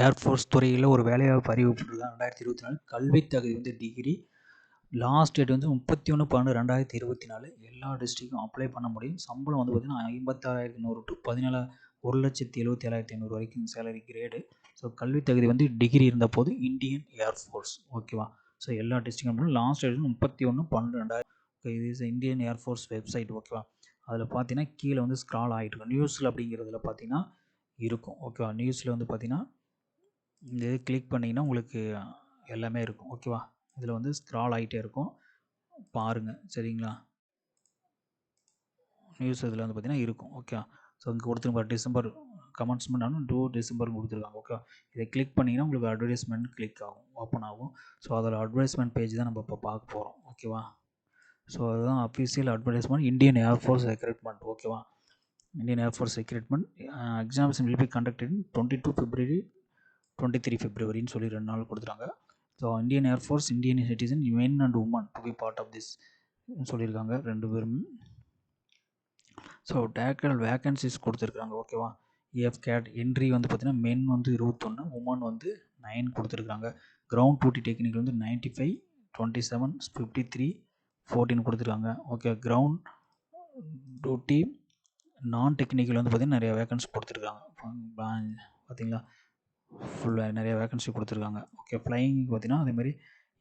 Air force துறையில் ஒரு வேலைவாய்ப்பு அறிவிப்பிருக்காங்க 2024 கல்வித் தகுதி வந்து டிகிரி. லாஸ்ட் டேட் வந்து 31/12/2024. எல்லா டிஸ்ட்ரிக்டும் அப்ளை பண்ண முடியும். சம்பளம் வந்து பார்த்திங்கன்னா 56,100 டு 1,77,500 வரைக்கும் சேலரி கிரேடு. ஸோ கல்வித் தகுதி வந்து டிகிரி இருந்த போது இந்தியன் ஏர்ஃபோர்ஸ் ஓகேவா. ஸோ எல்லா டிஸ்ட்ரிக்டும் லாஸ்ட் டேட் 31/12/2000. இது இந்தியன் ஏர்ஃபோர்ஸ் வெப்சைட் ஓகேவா. அதில் பார்த்தீங்கன்னா கீழே வந்து ஸ்க்ரால் ஆகிட்டு இருக்கும். நியூஸில் அப்படிங்கிறதுல பார்த்தீங்கன்னா இருக்கும் ஓகேவா. நியூஸில் வந்து பார்த்தீங்கன்னா இந்த இது கிளிக் பண்ணிங்கன்னா உங்களுக்கு எல்லாமே இருக்கும் ஓகேவா. இதில் வந்து ஸ்க்ரால் ஆகிட்டே இருக்கும் பாருங்கள் சரிங்களா. நியூஸ் இதில் வந்து பார்த்திங்கன்னா இருக்கும் ஓகே. ஸோ இங்கே கொடுத்துருப்பாரு டிசம்பர் கமெண்ட்ஸ்மெண்ட் ஆனால் 2 டிசம்பர் கொடுத்துருக்காங்க ஓகே. இதை கிளிக் பண்ணிங்கன்னா உங்களுக்கு அட்வர்டைஸ்மெண்ட் கிளிக் ஆகும் ஓப்பன் ஆகும். ஸோ அதில் அட்வர்டைஸ்மெண்ட் பேஜ் தான் நம்ம இப்போ பார்க்க போகிறோம் ஓகேவா. ஸோ அதுதான் official advertisement Indian air force recruitment ஓகேவா. Indian air force recruitment examination will be conducted 22 February 23 Februaryன்னு சொல்லி 2 நாள் கொடுத்துறாங்க. So Indian air force Indian citizen men and women to be part of this சொல்லியிருக்காங்க 2 பேரும். ஸோ டேக்கல் வேக்கன்சிஸ் கொடுத்துருக்காங்க ஓகேவா. ஏஎஃப் கேட் என்ட்ரி வந்து பார்த்திங்கன்னா மென் வந்து 21, உமன் வந்து 9 கொடுத்துருக்காங்க. கிரவுண்ட் டியூட்டி டெக்னிக்கல் வந்து 95, 27, 53, 14 கொடுத்துருக்காங்க ஓகே. கிரவுண்ட் டியூட்டி நான் டெக்னிக்கல் வந்து பார்த்திங்கன்னா நிறைய வேக்கன்சி கொடுத்துருக்காங்க பார்த்தீங்களா. ஃபுல்லாக நிறைய வேக்கன்சி கொடுத்துருக்காங்க ஓகே. ஃப்ளையிங் பார்த்திங்கன்னா அதேமாதிரி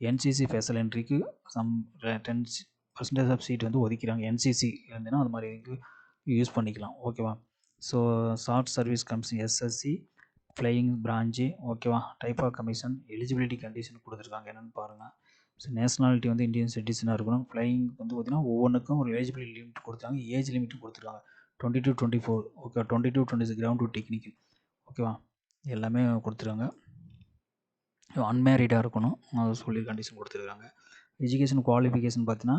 என்சிசி ஸ்பெஷல் என்ட்ரிக்கு சம் 10% ஆஃப் சீட் வந்து ஒதுக்கிறாங்க. என்சிசி இருந்ததுன்னா அது மாதிரி யூஸ் பண்ணிக்கலாம் ஓகேவா. So short service commission SSC flying branch ஓகேவா. Type of commission eligibility condition கொடுத்துருக்காங்க என்னென்னு பாருங்கள். ஸோ நேஷனாலிட்டி வந்து இந்தியன் சிட்டிசனாக இருக்கணும். ஃப்ளையிங் வந்து பார்த்திங்கன்னா ஒவ்வொன்றுக்கும் ஒரு எலிஜிபிலிட்டி லிமிட் கொடுத்துருக்காங்க. ஏஜ் லிமிட்டும் கொடுத்துருக்காங்க 22-24 ஓகே. 22-26 கிரவுண்ட் டூ டெக்னிக்கல் ஓகேவா. எல்லாமே கொடுத்துருக்காங்க. அன்மேரிடாக இருக்கணும் அது சொல்லி கண்டிஷன் கொடுத்துருக்காங்க. எஜுகேஷன் குவாலிஃபிகேஷன் பார்த்தீங்கன்னா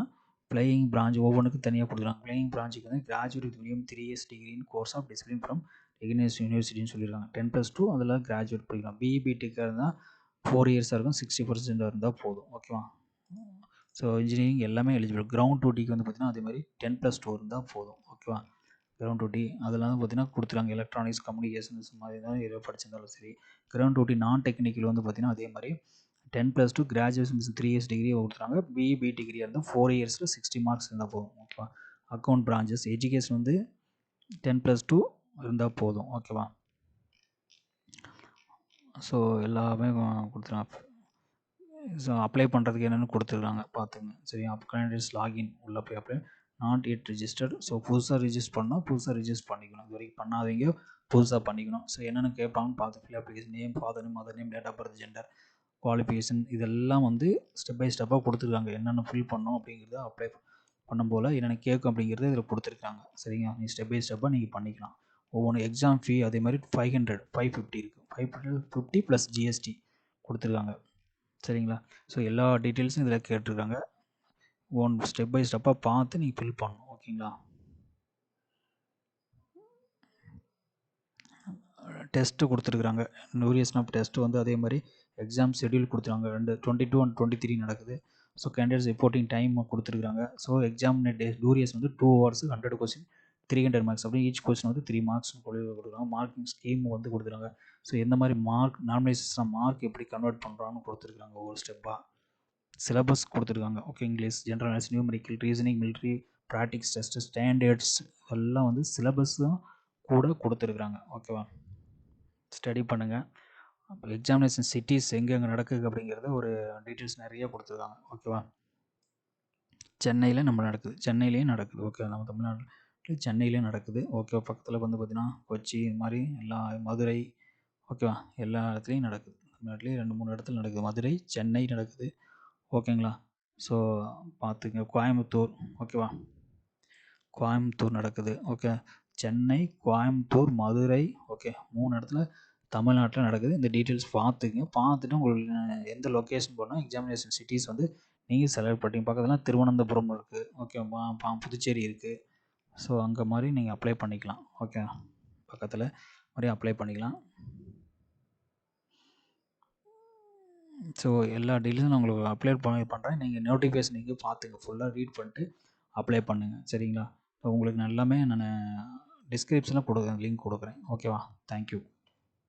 ஃப்ளையிங் பிரான்ச் ஒவ்வொன்றுக்கும் தனியாக கொடுத்துருக்காங்க. ஃப்ளையிங் பிரான்ச்சுக்கு வந்து graduate with minimum 3 years degree in course of discipline from recognised யூனிவர்சிட்டின்னு சொல்லியிருக்காங்க. 10+2 அதில் கிராஜுவேட் படிக்கலாம். பிஇபிடிக்காக இருந்தால் 4 years இருக்கும். 60% இருந்தால் போதும் ஓகேவா. ஸோ இன்ஜினியரிங் எல்லாமே எலிஜிபிள். கிரவுண்ட் டியூட்டிக்கு வந்து பார்த்திங்கன்னா அதேமாதிரி 10+2 இருந்தால் போதும் ஓகேவா. கிரவுண்ட் டியூட்டி அதெல்லாம் வந்து பார்த்திங்கன்னா கொடுத்துருக்காங்க. எலக்ட்ரானிக்ஸ் கம்யூனிகேஷன்ஸ் மாதிரி தான் எதாவது படிச்சிருந்தாலும் சரி. கிரவுண்ட் டியூட்டி நான் டெக்னிக்கல் வந்து பார்த்திங்கன்னா அதே மாதிரி 10+2 கிராஜுவேஷன் 3 years டிகிரி கொடுத்துறாங்க. பிஇபி டிகிரியாக இருந்தால் 4 years 60 marks இருந்தால் போதும் ஓகேவா. அக்கௌண்ட் பிரான்ச்சஸ் எஜுகேஷன் வந்து 10+2 இருந்தால் போதும் ஓகேவா. ஸோ எல்லாமே கொடுத்துருக்காங்க. ஸோ அப்ளை பண்ணுறதுக்கு என்னென்னு கொடுத்துருக்காங்க பார்த்துங்க சரி. கேண்டிடேட்ஸ் லாகின் உள்ளே போய் apply not yet registered. So புதுசாக ரிஜிஸ்டர் பண்ணால் புதுசாக ரிஜிஸ்டர் பண்ணிக்கணும். இது வரைக்கும் பண்ணாதீங்க புதுசாக பண்ணிக்கணும். ஸோ என்னென்னு கேட்பாங்கன்னு பார்த்து fill application name, father name, mother name, date of birth, gender, qualification இதெல்லாம் வந்து ஸ்டெப் பை ஸ்டெப்பாக கொடுத்துருக்காங்க. என்னென்ன ஃபில் பண்ணணும் அப்படிங்கிறத அப்ளை பண்ணும் போல் என்னென்ன கேட்கும் அப்படிங்கிறது இதில் கொடுத்துருக்காங்க சரிங்க. நீங்கள் ஸ்டெப் பை ஸ்டெப்பாக நீங்கள் பண்ணிக்கலாம். ஒவ்வொன்று எக்ஸாம் ஃபீ அதே மாதிரி 550 இருக்குது. 550 + ஜிஎஸ்டி கொடுத்துருக்காங்க சரிங்களா. ஸோ எல்லா டீட்டெயில்ஸும் இதில் கேட்டிருக்காங்க. ஸ்டெப் பை ஸ்டெப்பாக பார்த்து நீங்கள் ஃபில் பண்ணணும் ஓகேங்களா. டெஸ்ட்டு கொடுத்துருக்குறாங்க. டியூரேஷன் ஆஃப் டெஸ்ட்டு வந்து அதே மாதிரி எக்ஸாம் ஷெட்யூல் கொடுத்துருக்காங்க. 22 and 23 நடக்குது. ஸோ கேண்டிடேட்ஸ் ரிப்போர்ட்டிங் டைம் கொடுத்துருக்காங்க. ஸோ எக்ஸாம் டியூரேஷன் வந்து 2 hours 100 கொஸ்டின் 300 marks அப்படி ஈச் கொஸ்டின் வந்து 3 marks கொடுக்குறாங்க. மார்க்கிங் ஸ்கீம் வந்து கொடுத்துருக்காங்க. ஸோ எந்த மாதிரி மார்க் நார்மலைசேஷன் மார்க் எப்படி கன்வெர்ட் பண்ணுறான்னு கொடுத்துருக்காங்க ஒவ்வொரு ஸ்டெப்பாக. சிலபஸ் கொடுத்துருக்காங்க okay. English, general knowledge, numerical, reasoning, military, practice test, standards எல்லாம் வந்து சிலபஸ் தான் கூட கொடுத்துருக்குறாங்க ஓகேவா. ஸ்டடி பண்ணுங்கள். அப்போ எக்ஸாமினேஷன் சிட்டிஸ் எங்கெங்கே நடக்குது அப்படிங்கிறத ஒரு டீட்டெயில்ஸ் நிறைய கொடுத்துருக்காங்க ஓகேவா. சென்னையில் நம்ம நடக்குது, சென்னையிலேயும் நடக்குது ஓகே. நம்ம தமிழ்நாட்டில் சென்னையிலேயும் நடக்குது ஓகே. பக்கத்தில் வந்து பார்த்திங்கன்னா கொச்சி இது மாதிரி எல்லா மதுரை ஓகேவா எல்லா இடத்துலையும் நடக்குது. தமிழ்நாட்டிலேயே 2-3 இடத்துல நடக்குது. மதுரை, சென்னை நடக்குது ஓகேங்களா. ஸோ பார்த்துங்க. கோயம்புத்தூர் ஓகேவா, கோயம்புத்தூர் நடக்குது ஓகே. சென்னை, கோயம்புத்தூர், மதுரை ஓகே 3 இடத்துல தமிழ்நாட்டில் நடக்குது. இந்த டீட்டெயில்ஸ் பார்த்துங்க. பார்த்துட்டு உங்களுக்கு எந்த லொக்கேஷன் போனால் எக்ஸாமினேஷன் சிட்டிஸ் வந்து நீங்கள் செலக்ட் பண்ணிங்க. பக்கத்தில் திருவனந்தபுரம் இருக்குது ஓகே. புதுச்சேரி இருக்குது. ஸோ அங்கே மாதிரி நீங்கள் அப்ளை பண்ணிக்கலாம் ஓகே. பக்கத்தில் மாதிரி அப்ளை பண்ணிக்கலாம். ஸோ எல்லா டீட்டெயில்ஸும் நான் உங்களுக்கு அப்ளை பண்ணுறேன். நீங்கள் நோட்டிஃபிகேஷன் நீங்கள் பார்த்துங்க. ஃபுல்லாக ரீட் பண்ணிட்டு அப்ளை பண்ணுங்கள் சரிங்களா. உங்களுக்கு எல்லாமே நான் டிஸ்கிரிப்ஷனில் லிங்க் கொடுக்குறேன் ஓகேவா. தேங்க்யூ.